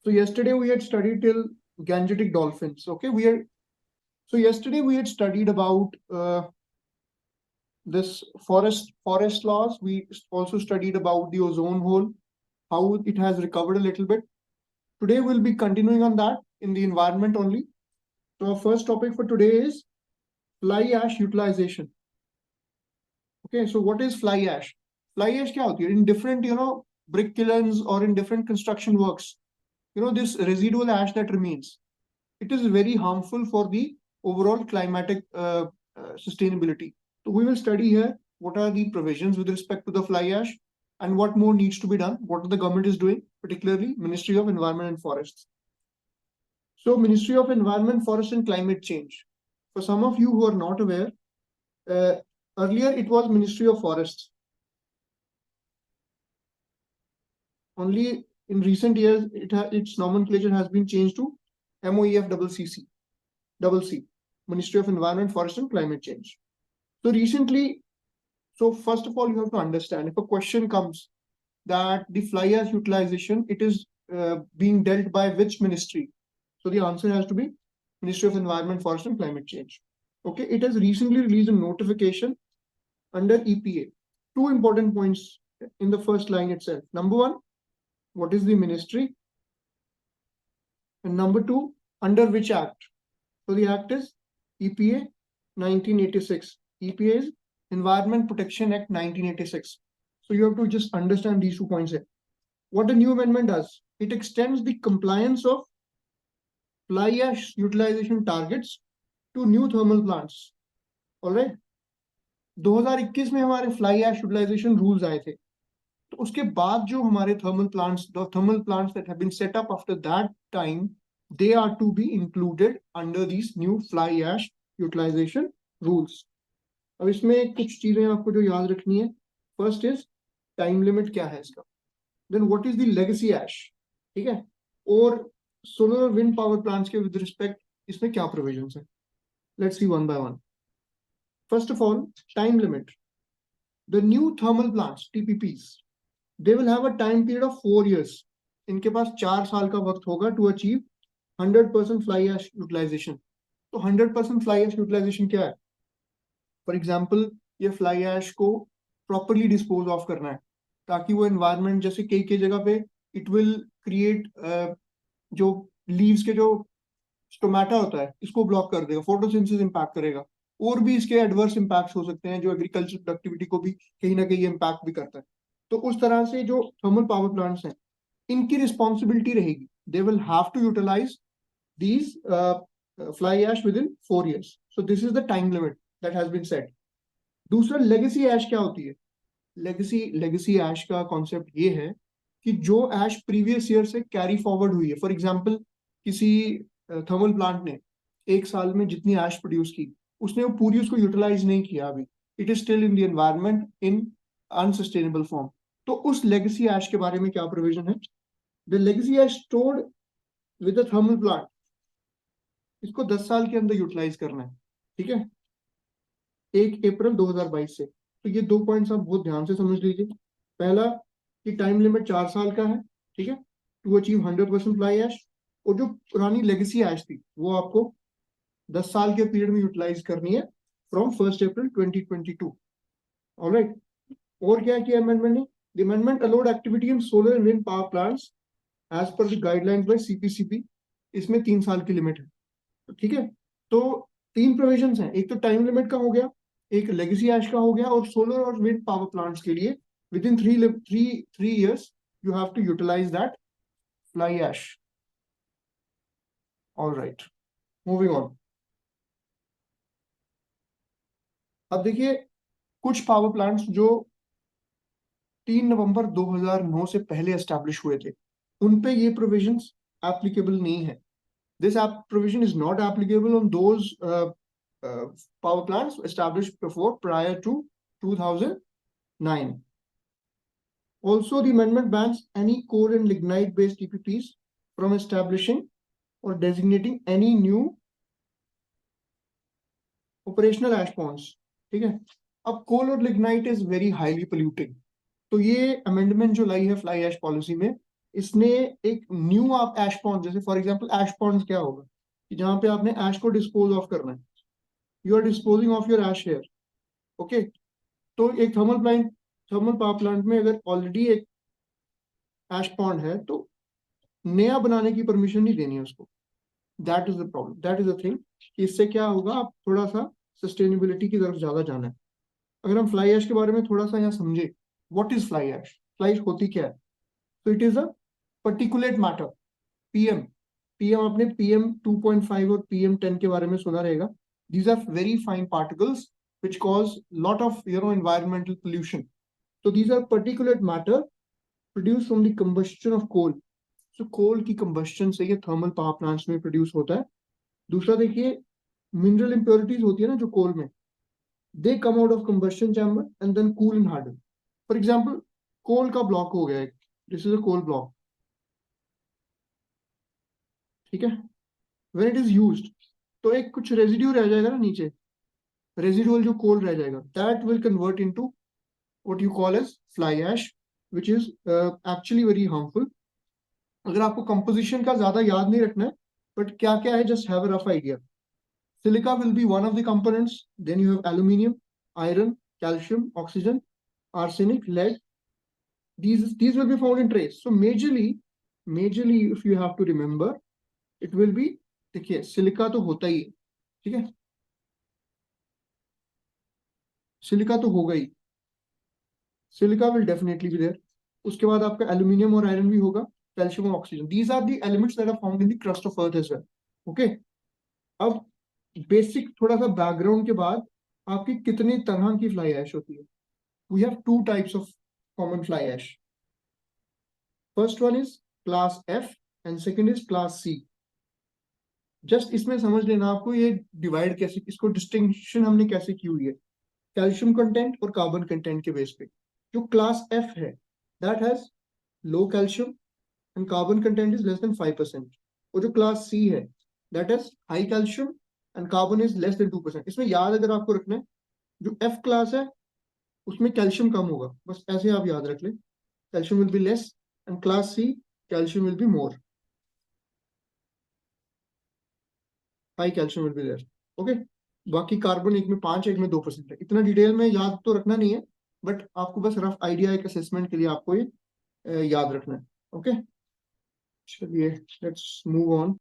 So yesterday we had studied till Gangetic dolphins. Okay, yesterday we had studied about this forest laws. We also studied about the ozone hole, how it has recovered a little bit. Today we'll be continuing on that in the environment only. So our first topic for today is fly ash utilization. Okay, so what is fly ash? Fly ash kya hoti hai? In different, brick kilns or in different construction works, this residual ash that remains, it is very harmful for the overall climatic sustainability. So we will study here what are the provisions with respect to the fly ash and what more needs to be done, what the government is doing, particularly Ministry of Environment and Forests. So Ministry of Environment, Forest and Climate Change. For some of you who are not aware, earlier it was Ministry of Forests. Only in recent years, its nomenclature has been changed to MOEF double C, Ministry of Environment, Forest and Climate Change. So first of all, you have to understand, if a question comes that the fly ash utilization, it is being dealt by which ministry? So the answer has to be Ministry of Environment, Forest and Climate Change. Okay, it has recently released a notification under EPA. Two important points in the first line itself. Number one, what is the ministry? And number two, under which act? So the act is EPA 1986. EPA is Environment Protection Act 1986. So you have to just understand these 2 points here. What the new amendment does, it extends the compliance of fly ash utilization targets to new thermal plants. All right. 2021 में हमारे fly ash utilisation rules आए थे, तो उसके बाद जो हमारे thermal plants that have been set up after that time, they are to be included under these new fly ash utilization rules. अब इसमें कुछ चीजें आपको जो याद रखनी है, फर्स्ट इज टाइम लिमिट क्या है इसका, then what is the legacy ash, ठीक है, और सोलर और विंड पावर प्लांट्स के विद रिस्पेक्ट इसमें क्या प्रोविजंस है. Let's see one by one. First of all, time limit. The new thermal plants TPPs, they will have a time period of 4 years. इनके पास 4 साल का वक्त होगा to achieve 100% fly ash utilization. तो 100% fly ash utilization क्या है? For example, ये fly ash को properly dispose of करना है, ताकि वो environment, जैसे कई जगह पे it will create जो leaves के जो स्टोमेटा होता है, इसको ब्लॉक कर देगा, फोटोसिंथेसिस इम्पैक्ट करेगा, और भी इसके एडवर्स इम्पैक्ट्स हो सकते हैं जो एग्रीकल्चर प्रोडक्टिविटी को भी कहीं ना कहीं इम्पैक्ट भी करता है. तो उस तरह से जो थर्मल पावर प्लांट्स हैं, इनकी रिस्पॉन्सिबिलिटी रहेगी, they will have to utilize these fly ash with in 4 years. So this is the time limit that has been set. दूसरा, लेगेसी एश क्या होती है? लेगेसी एश का कॉन्सेप्ट ये है कि जो एश प्रीवियस ईयर से कैरी फॉरवर्ड हुई है, फॉर एग्जाम्पल किसी थर्मल प्लांट ने 1 साल में जितनी एश प्रोड्यूस की, उसने वो पूरी उसको यूटिलाइज नहीं किया अभी, it is still in the environment in unsustainable form. तो उस लेगेसी एश के बारे में क्या प्रोविजन है? The legacy ash stored with the thermal plant, इसको 10 साल के अंदर यूटिलाइज करना है, ठीक है, 1 अप्रैल 2022 से. तो ये 2 पॉइंट्स आप बहुत ध्यान से समझ लीजिए. पहला कि टाइम लिमिट 4 साल का है, ठीक है, टू अचीव 100% फ्लाई एश. और जो पुरानी लेगेसी एश थी वो आपको 10 साल के पीरियड में यूटिलाइज करनी है फ्रॉम 1 अप्रैल 2022. ऑलराइट. और क्या किया अमेंडमेंट ने? The amendment allowed activity in solar and wind power plants as per the guidelines by CPCB. इसमें 3 साल की लिमिट है, ठीक है. तो 3 प्रोविजंस हैं, एक तो टाइम लिमिट का हो गया, एक लेगेसी एश का हो गया, और सोलर और विंड पावर प्लांट्स के लिए with in 3 years you have to utilize that fly ash. All right, moving on. अब देखिए, कुछ पावर प्लांट्स जो 3 नवंबर 2009 से पहले एस्टैब्लिश हुए थे, उन पे ये प्रोविजंस एप्लीकेबल नहीं है. This provision is not applicable on those power plants established prior to 2009. Also, the amendment bans any coal and lignite-based TPPs from establishing or designating any new operational ash ponds. ठीक है. अब coal और lignite is very highly polluting. तो ये amendment जो लाई है fly ash policy में, इसने एक न्यू आप ऐश पॉन्ड, जैसे फॉर एग्जांपल ऐश पॉन्ड क्या होगा कि जहां पे आपने ऐश को डिस्पोज ऑफ करना है, you are disposing of your ash here, okay. तो एक थर्मल पावर प्लांट में अगर ऑलरेडी एक ऐश पॉन्ड है तो नया बनाने की परमिशन नहीं देनी है उसको। That is the problem, that is the thing. इससे क्या होगा, आप थोड़ा सा सस्टेनेबिलिटी की तरफ ज्यादा जाना है। अगर हम फ्लाई ऐश के बारे में थोड़ा सा यहाँ समझे, what is fly ash, fly ash होती क्या है? तो it is a particulate matter, PM. PM आपने पीएम 2.5 और पीएम 10 के बारे में सुना रहेगा। These are very fine particles which cause lot of environmental pollution. So these are particulate matter produced from the combustion of coal. So coal की combustion से ये thermal power plants में produce होता है। दूसरा देखिए, mineral impurities होती है ना जो कोल में, they come out of combustion chamber and then cool and harden. For example, कोल का ब्लॉक हो गया एक, this is a coal block, ठीक है। when it is used, तो एक कुछ रेजिड्यू रह जाएगा ना नीचे, रेजिडुअल जो कोल रह जाएगा, that will convert into what you call as fly ash, which is actually very harmful. अगर आपको कंपोजिशन का ज्यादा याद नहीं रखना है, बट क्या क्या है, just have a rough idea. Silica will be one of the components, then you have aluminium, iron, calcium, oxygen, arsenic, lead. These will be found in trace. So majorly if you have to remember, it will be, देखिए silica तो होता ही है, ठीक है, silica तो होगा ही, silica will definitely be there. उसके बाद आपका एल्यूमिनियम और आयरन भी होगा, कैल्शियम और oxygen, these are the elements that are found in the crust of earth as well, okay. अब बेसिक थोड़ा सा बैकग्राउंड के बाद, आपकी कितनी तरह की फ्लाई ऐश होती है? We have two types of common fly ash. First one is class F and second is class C. Just इसमें समझ लेना आपको, ये डिवाइड कैसे, इसको डिस्टिंक्शन हमने कैसे की हुई है, कैल्शियम कंटेंट और कार्बन कंटेंट के बेस पे। जो क्लास एफ है, that has low calcium and carbon content is less than 5%। और जो क्लास सी है, that is high calcium and carbon is less than 2%। इसमें याद अगर आपको रखना है, जो एफ क्लास है उसमें कैल्शियम कम होगा, बस ऐसे आप याद रख लें, calcium will be less, and class C calcium will be more, high calcium will be there, okay. बाकी कार्बन एक में 5 एक में 2% है। इतना डिटेल में याद तो रखना नहीं है, बट आपको बस रफ आइडिया, एक असेसमेंट के लिए आपको ये याद रखना है, ओके। चलिए लेट्स मूव ऑन।